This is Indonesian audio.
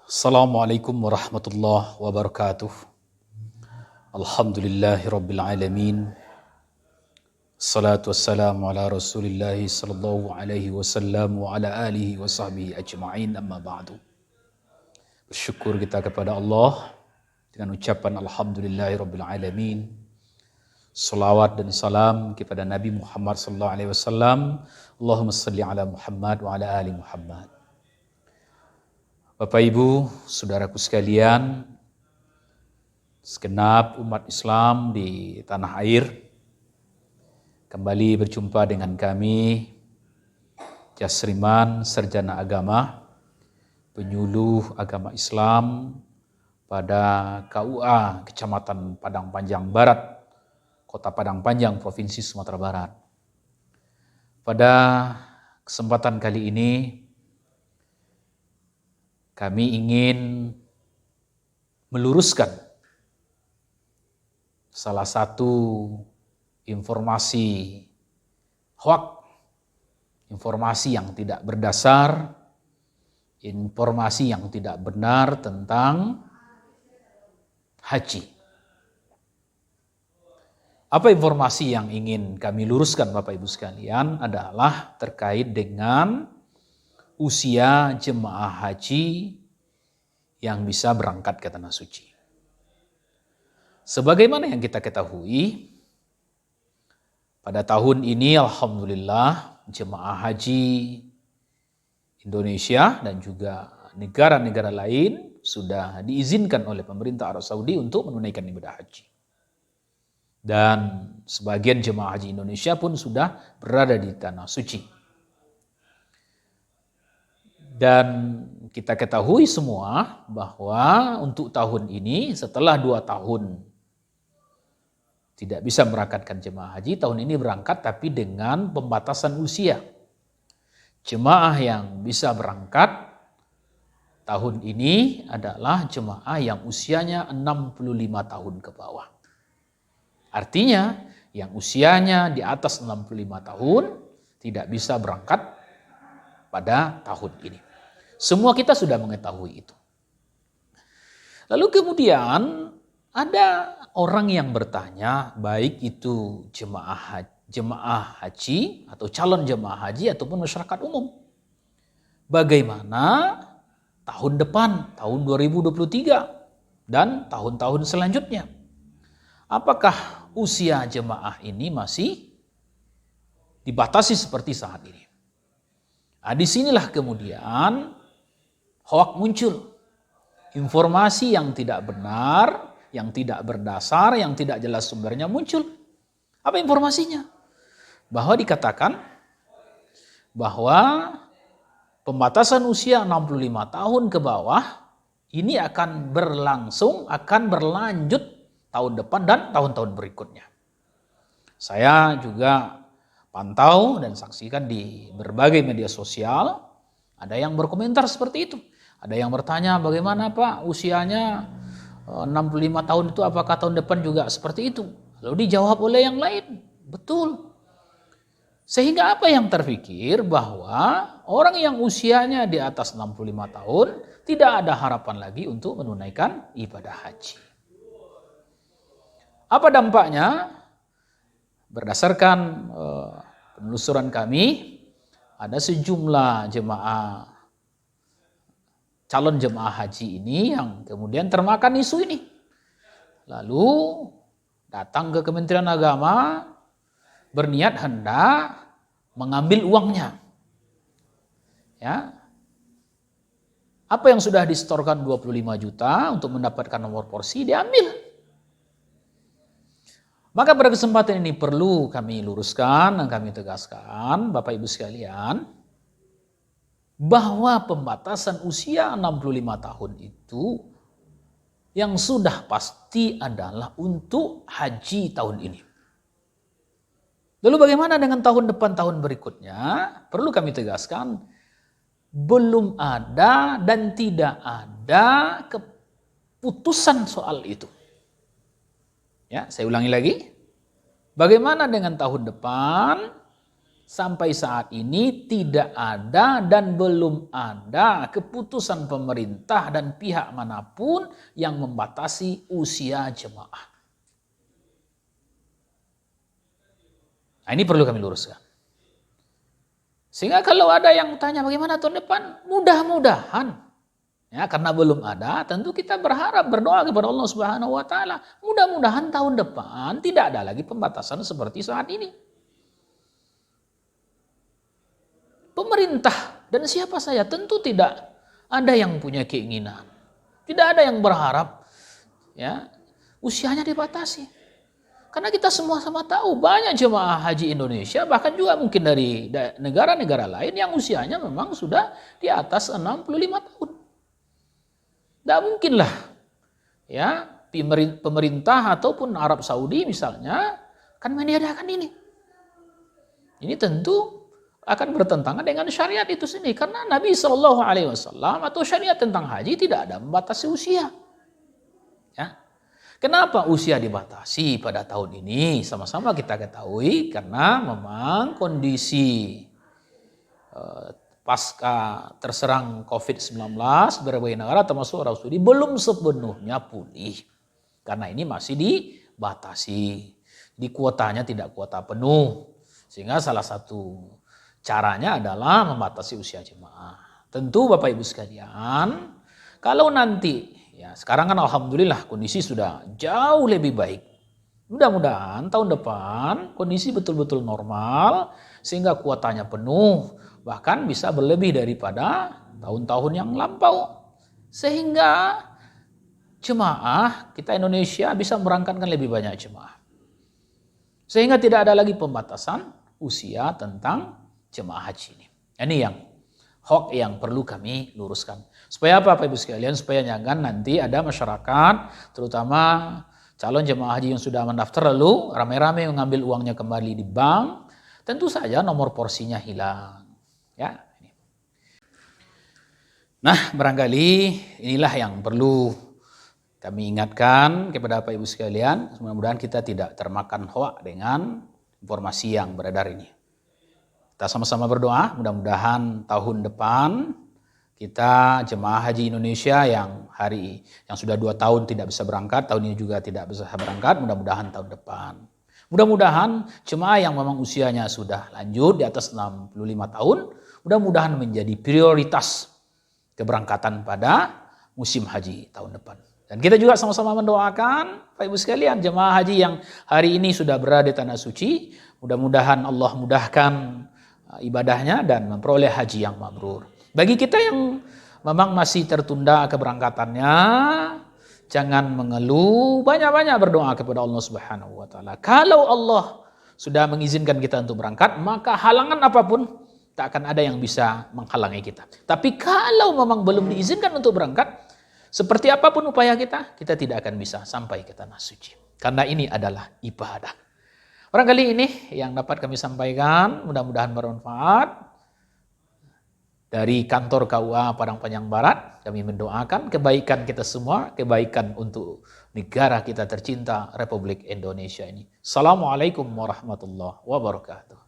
Assalamualaikum warahmatullahi wabarakatuh. Alhamdulillahirabbil alamin. Salatu wassalamu ala Rasulillahi sallallahu alaihi wasallam wa ala alihi wa sahbihi ajma'in, amma ba'du. Bersyukur kita kepada Allah dengan ucapan alhamdulillahirabbil alamin. Salawat dan salam kepada Nabi Muhammad sallallahu alaihi wasallam. Allahumma salli ala Muhammad wa ala ali Muhammad. Bapak Ibu, saudaraku sekalian, segenap umat Islam di tanah air, kembali berjumpa dengan kami, Jasriman, sarjana agama, penyuluh agama Islam pada KUA Kecamatan Padang Panjang Barat, Kota Padang Panjang, Provinsi Sumatera Barat. Pada kesempatan kali ini, kami ingin meluruskan salah satu informasi hoak, informasi yang tidak berdasar, informasi yang tidak benar tentang haji. Apa informasi yang ingin kami luruskan Bapak Ibu sekalian adalah terkait dengan usia jemaah haji yang bisa berangkat ke Tanah Suci. Sebagaimana yang kita ketahui, pada tahun ini alhamdulillah jemaah haji Indonesia dan juga negara-negara lain sudah diizinkan oleh pemerintah Arab Saudi untuk menunaikan ibadah haji. Dan sebagian jemaah haji Indonesia pun sudah berada di Tanah Suci. Dan kita ketahui semua bahwa untuk tahun ini setelah 2 tahun tidak bisa berangkatkan jemaah haji, tahun ini berangkat tapi dengan pembatasan usia. Jemaah yang bisa berangkat tahun ini adalah jemaah yang usianya 65 tahun ke bawah. Artinya yang usianya di atas 65 tahun tidak bisa berangkat pada tahun ini. Semua kita sudah mengetahui itu. Lalu kemudian ada orang yang bertanya, baik itu jemaah haji atau calon jemaah haji ataupun masyarakat umum. Bagaimana tahun depan, tahun 2023 dan tahun-tahun selanjutnya? Apakah usia jemaah ini masih dibatasi seperti saat ini? Nah, disinilah kemudian hoak muncul, informasi yang tidak benar, yang tidak berdasar, yang tidak jelas sumbernya muncul. Apa informasinya? Bahwa dikatakan bahwa pembatasan usia 65 tahun ke bawah ini akan berlangsung, akan berlanjut tahun depan dan tahun-tahun berikutnya. Saya juga pantau dan saksikan di berbagai media sosial, ada yang berkomentar seperti itu. Ada yang bertanya, bagaimana Pak usianya 65 tahun itu, apakah tahun depan juga seperti itu? Lalu dijawab oleh yang lain, betul. Sehingga apa yang terpikir bahwa orang yang usianya di atas 65 tahun tidak ada harapan lagi untuk menunaikan ibadah haji. Apa dampaknya? Berdasarkan penelusuran kami, ada sejumlah calon jemaah haji ini yang kemudian termakan isu ini. Lalu datang ke Kementerian Agama berniat hendak mengambil uangnya. Ya. Apa yang sudah disetorkan 25 juta untuk mendapatkan nomor porsi diambil. Maka pada kesempatan ini perlu kami luruskan dan kami tegaskan Bapak Ibu sekalian, bahwa pembatasan usia 65 tahun itu yang sudah pasti adalah untuk haji tahun ini. Lalu bagaimana dengan tahun depan, tahun berikutnya? Perlu kami tegaskan, belum ada dan tidak ada keputusan soal itu. Ya, saya ulangi lagi. Bagaimana dengan tahun depan, sampai saat ini tidak ada dan belum ada keputusan pemerintah dan pihak manapun yang membatasi usia jemaah. Nah, ini perlu kami luruskan. Sehingga kalau ada yang tanya bagaimana tahun depan, mudah-mudahan, ya, karena belum ada, tentu kita berharap berdoa kepada Allah Subhanahu wa taala, mudah-mudahan tahun depan tidak ada lagi pembatasan seperti saat ini. Pemerintah dan siapa saja tentu tidak ada yang punya keinginan. Tidak ada yang berharap ya usianya dibatasi. Karena kita semua sama tahu banyak jemaah haji Indonesia bahkan juga mungkin dari negara-negara lain yang usianya memang sudah di atas 65 tahun. Tidak mungkinlah ya pemerintah ataupun Arab Saudi misalnya akan meniadakan ini. Ini tentu akan bertentangan dengan syariat itu sendiri. Karena Nabi SAW atau syariat tentang haji tidak ada membatasi usia. Ya. Kenapa usia dibatasi pada tahun ini? Sama-sama kita ketahui karena memang kondisi pasca terserang COVID-19 berbagai negara termasuk Arab Saudi belum sepenuhnya pulih. Karena ini masih dibatasi. Di kuotanya tidak kuota penuh. Sehingga salah satu caranya adalah membatasi usia jemaah. Tentu Bapak Ibu sekalian, kalau nanti, ya sekarang kan alhamdulillah kondisi sudah jauh lebih baik. Mudah-mudahan tahun depan kondisi betul-betul normal, sehingga kuotanya penuh, bahkan bisa berlebih daripada tahun-tahun yang lampau. Sehingga jemaah kita Indonesia bisa berangkatkan lebih banyak jemaah. Sehingga tidak ada lagi pembatasan usia tentang jemaah haji ini. Ini yang hoax yang perlu kami luruskan. Supaya apa Bapak Ibu sekalian? Supaya jangan nanti ada masyarakat, terutama calon jemaah haji yang sudah mendaftar lalu rame-rame mengambil uangnya kembali di bank, tentu saja nomor porsinya hilang. Ya. Nah, barangkali inilah yang perlu kami ingatkan kepada Bapak Ibu sekalian. Mudah-mudahan kita tidak termakan hoax dengan informasi yang beredar ini. Kita sama-sama berdoa, mudah-mudahan tahun depan kita jemaah haji Indonesia yang sudah 2 tahun tidak bisa berangkat, tahun ini juga tidak bisa berangkat, mudah-mudahan tahun depan. Mudah-mudahan jemaah yang memang usianya sudah lanjut di atas 65 tahun, mudah-mudahan menjadi prioritas keberangkatan pada musim haji tahun depan. Dan kita juga sama-sama mendoakan Bapak Ibu sekalian jemaah haji yang hari ini sudah berada di tanah suci, mudah-mudahan Allah mudahkan ibadahnya dan memperoleh haji yang mabrur. Bagi kita yang memang masih tertunda keberangkatannya, jangan mengeluh, banyak-banyak berdoa kepada Allah Subhanahu wa taala. Kalau Allah sudah mengizinkan kita untuk berangkat, maka halangan apapun tak akan ada yang bisa menghalangi kita. Tapi kalau memang belum diizinkan untuk berangkat, seperti apapun upaya kita tidak akan bisa sampai ke tanah suci. Karena ini adalah ibadah. Barangkali ini yang dapat kami sampaikan, mudah-mudahan bermanfaat. Dari kantor KUA Padang Panjang Barat, kami mendoakan kebaikan kita semua, kebaikan untuk negara kita tercinta Republik Indonesia ini. Assalamualaikum warahmatullahi wabarakatuh.